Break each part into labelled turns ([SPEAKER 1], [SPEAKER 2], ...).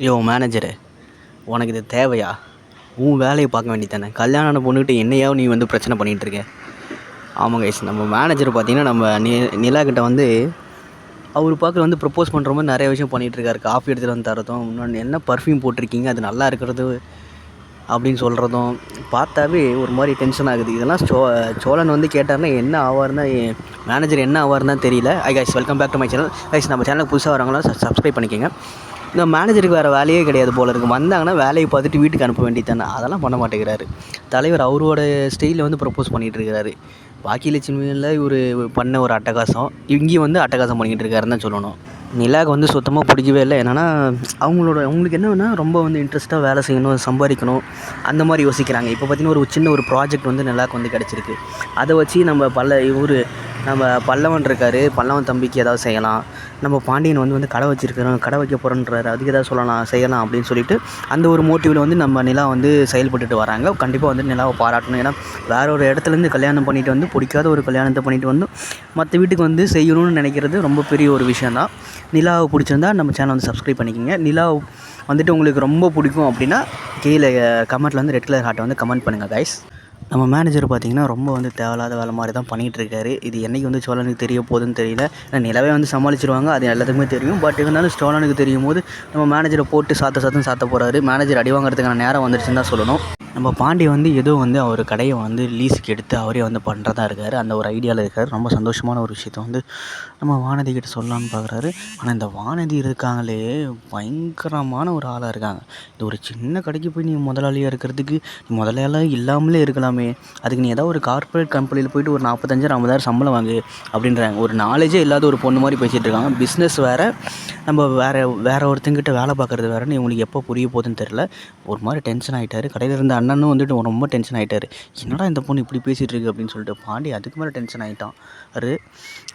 [SPEAKER 1] யோ manager, உனக்கு இது தேவையா? உன் வேலையை பார்க்க வேண்டியதானே. கல்யாணம் பொண்ணுக்கிட்ட என்னையாவது நீ வந்து பிரச்சனை பண்ணிகிட்ருக்க. ஆமாம் கைஸ், நம்ம மேனேஜர் பார்த்திங்கன்னா நம்ம நிலா கிட்ட வந்து அவர் பார்க்க வந்து ப்ரப்போஸ் பண்ணுற மாதிரி நிறைய விஷயம் பண்ணிகிட்ருக்காரு. காஃபி எடுத்துகிட்டு வந்து தரதும், இன்னொன்று என்ன பர்ஃப்யூம் போட்டிருக்கீங்க அது நல்லா இருக்கிறது அப்படின்னு சொல்கிறதும் பார்த்தாவே ஒரு மாதிரி டென்ஷன் ஆகுது. இதெல்லாம் சோழன் வந்து கேட்டார்னா என்ன ஆவார்னா, மேனேஜர் என்ன ஆவார்னா தெரியல. Guys, welcome back to my channel. Guys, நம்ம சேனலுக்கு புதுசாக வரவங்களாம் சப்ஸ்கிரைப் பண்ணிக்கோங்க. இந்த மேனேஜருக்கு வேறு வேலையே கிடையாது போல இருக்குது. வந்தாங்கன்னா வேலையை பார்த்துட்டு வீட்டுக்கு அனுப்ப வேண்டியதானே. அதெல்லாம் பண்ண மாட்டேங்கிறாரு தலைவர். அவரோட ஸ்டைலில் வந்து ப்ரப்போஸ் பண்ணிகிட்டு இருக்கிறாரு. பாக்கியலட்சுமியில் இவர் பண்ண ஒரு அட்டகாசம் இங்கேயும் வந்து அட்டகாசம் பண்ணிக்கிட்டு இருக்காருன்னு தான் சொல்லணும். நிலாவுக்கு வந்து சுத்தமாக பிடிக்கவே இல்லை. என்னென்னா அவங்களுக்கு என்னன்னா ரொம்ப வந்து இன்ட்ரெஸ்ட்டாக வேலை செய்யணும், சம்பாதிக்கணும் அந்த மாதிரி யோசிக்கிறாங்க. இப்போ பார்த்திங்கன்னா ஒரு சின்ன ஒரு ப்ராஜெக்ட் வந்து நிலாவுக்கு வந்து கிடச்சிருக்கு. அதை வச்சு நம்ம பல்லவன் இருக்கார், பல்லவன் தம்பிக்கு ஏதாவது செய்யலாம். நம்ம பாண்டியன் வந்து கடை வச்சுருக்கிறோம், கடை வைக்க போகிறோன்றாரு, அதுக்கு ஏதாவது செய்யலாம் அப்படின்னு சொல்லிட்டு அந்த ஒரு மோட்டிவில் வந்து நம்ம நிலா வந்து செயல்பட்டுட்டு வராங்க. கண்டிப்பாக வந்து நிலாவை பாராட்டணும். ஏன்னா வேற ஒரு இடத்துலேருந்து கல்யாணம் பண்ணிட்டு வந்து பிடிக்காத ஒரு கல்யாணத்தை பண்ணிட்டு வந்து மற்ற வீட்டுக்கு வந்து செய்யணும்னு நினைக்கிறது ரொம்ப பெரிய ஒரு விஷயந்தான். நிலாவை பிடிச்சிருந்தா நம்ம சேனல் வந்து சப்ஸ்கிரைப் பண்ணிக்கோங்க. நிலா வந்துட்டு உங்களுக்கு ரொம்ப பிடிக்கும் அப்படின்னா கீழே கமெண்ட்டில் வந்து ரெட் கலர் ஹார்ட்டை வந்து கமெண்ட் பண்ணுங்கள் கைஸ். நம்ம மேனேஜர் பார்த்திங்கன்னா ரொம்ப வந்து தேவையில்லாத வேலை மாதிரி தான் பண்ணிகிட்ருக்காரு. இது என்றைக்கு வந்து சோழனுக்கு தெரிய போகுதுன்னு தெரியல. ஏன்னா நிலவே வந்து சமாளிச்சிருவாங்க, அது எல்லாத்துக்குமே தெரியும். பட் இருந்தாலும் சோழனுக்கு தெரியும் போது நம்ம மேனேஜரை போட்டு சாத்த போகிறாரு. மேனேஜர் அடி வாங்குறதுக்கான நேரம் வந்துருச்சுன்னு தான் சொல்லணும். நம்ம பாண்டி வந்து ஏதோ வந்து அவர் கடையை வந்து லீஸுக்கு எடுத்து அவரே வந்து பண்ணுறதா இருக்கார். அந்த ஒரு ஐடியாவில் இருக்கார். ரொம்ப சந்தோஷமான ஒரு விஷயத்த வந்து நம்ம வானதி கிட்ட சொல்லலான்னு பார்க்குறாரு. ஆனால் இந்த வானதி இருக்காங்களே பயங்கரமான ஒரு ஆளாக இருக்காங்க. இந்த ஒரு சின்ன கடைக்கு போய் நீ முதலாளியாக இருக்கிறதுக்கு நீ முதலாளியாக இல்லாமலே இருக்கலாமே. அதுக்கு நீ ஏதாவது ஒரு கார்ப்பரேட் கம்பெனியில் போய்ட்டு ஒரு 45,000 50,000 சம்பளம் வாங்கு அப்படின்றாங்க. ஒரு நாலேஜே இல்லாத ஒரு பொண்ணு மாதிரி பேசிகிட்டு இருக்காங்க. பிஸ்னஸ் வேறு, நம்ம வேறு ஒருத்தங்கிட்ட வேலை பார்க்குறது வேறுன்னு இவங்களுக்கு எப்போ புரிய போகுதுன்னு தெரில. ஒரு மாதிரி டென்ஷன் ஆகிட்டார். கடையில் இருந்த அண்ணனும் வந்துட்டு ரொம்ப டென்ஷன் ஆகிட்டார். என்னடா இந்த பொண்ணு இப்படி பேசிகிட்டு இருக்கு அப்படின்னு சொல்லிட்டு பாண்டி அதுக்கு மேலே டென்ஷன் ஆகிட்டான்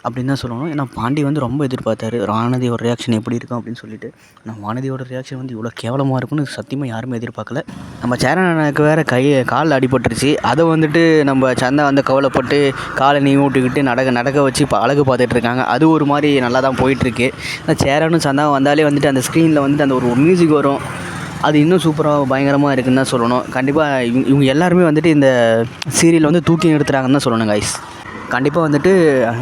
[SPEAKER 1] அப்படின்னு தான் சொல்லணும். ஏன்னா பாண்டி வந்து ரொம்ப எதிர்பார்த்தாரு வானதியோட ரியாக்ஷன் எப்படி இருக்கும் அப்படின்னு சொல்லிட்டு. ஆனால் வானதியோட ரியாக்ஷன் வந்து இவ்வளோ கேவலமாக இருக்குன்னு சத்தியமாக யாருமே எதிர்பார்க்கல. நம்ம சேரனுக்கு வேறு காலில் அடிபட்டுருச்சு. அதை வந்துட்டு நம்ம சந்தா வந்து கவலைப்பட்டு காலை நீ விட்டுக்கிட்டு நடக்க வச்சு இப்போ அழகு பார்த்துட்ருக்காங்க. அது ஒரு மாதிரி நல்லா தான் போயிட்டுருக்கு. ஆனால் சேரனும் சந்தாவும் வந்தாலே வந்துட்டு அந்த ஸ்க்ரீனில் வந்துட்டு அந்த ஒரு மியூசிக் வரும். அது இன்னும் சூப்பராக பயங்கரமாக இருக்குன்னு தான் சொல்லணும். கண்டிப்பாக இவங்க எல்லாருமே வந்துட்டு இந்த சீரியல் வந்து தூக்கி நிறுத்துறாங்கன்னு தான் சொல்லணும் கைஸ். கண்டிப்பாக வந்துட்டு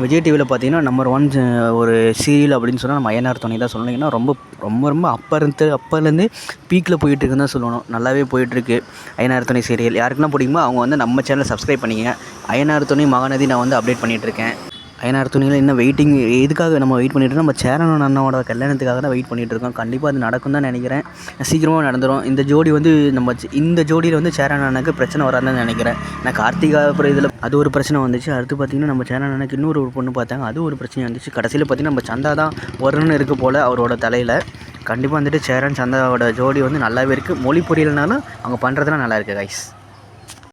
[SPEAKER 1] விஜய் டிவியில் பார்த்தீங்கன்னா நம்பர் 1 ஒரு சீரியல் அப்படின்னு சொன்னால் நம்ம அய்யனார் துணை தான் சொல்லணும். ஏன்னா ரொம்ப ரொம்ப ரொம்ப அப்போலேருந்து பீக்கில் போயிட்டுருக்குன்னு தான் சொல்லணும். நல்லாவே போயிட்டுருக்கு அய்யனார் துணை சீரியல். யாருக்கெல்லாம் பிடிக்குமோ அவங்க வந்து நம்ம சேனலை சப்ஸ்கிரைப் பண்ணிக்கங்க. அய்யனார் துணை மகாநதி நான் வந்து அப்டேட் பண்ணிகிட்ருக்கேன். அய்யனார் துணியில் இன்னும் வெயிட்டிங். எதுக்காக நம்ம வெயிட் பண்ணிகிட்டு இருக்கோம்? நம்ம சேரன் அண்ணாவோட கல்யாணத்துக்காக தான் வெயிட் பண்ணிகிட்ருக்கோம். கண்டிப்பாக அது நடக்கும் தான் நினைக்கிறேன். சீக்கிரமாக நடந்துடும். இந்த ஜோடி வந்து இந்த ஜோடியில் வந்து சேரன் அண்ணனுக்கு பிரச்சனை வராதுன்னு நினைக்கிறேன். நான் கார்த்திகா அப்புறம் இதில் அது ஒரு பிரச்சனை வந்துச்சு. அடுத்து பார்த்திங்கன்னா நம்ம சேரன் அண்ணனுக்கு இன்னொரு பொண்ணு பார்த்தாங்க, அது ஒரு பிரச்சனை வந்துச்சு. கடைசியில் பார்த்திங்கன்னா நம்ம சந்தா தான் வரணும்னு இருக்குது போல் அவரோட தலையில். கண்டிப்பாக வந்துட்டு சேரன் சந்தாவோட ஜோடி வந்து நல்லாவே இருக்குது. மொழி புரியலைனாலும் அவங்க பண்ணுறதுலாம் நல்லா இருக்குது கைஸ்.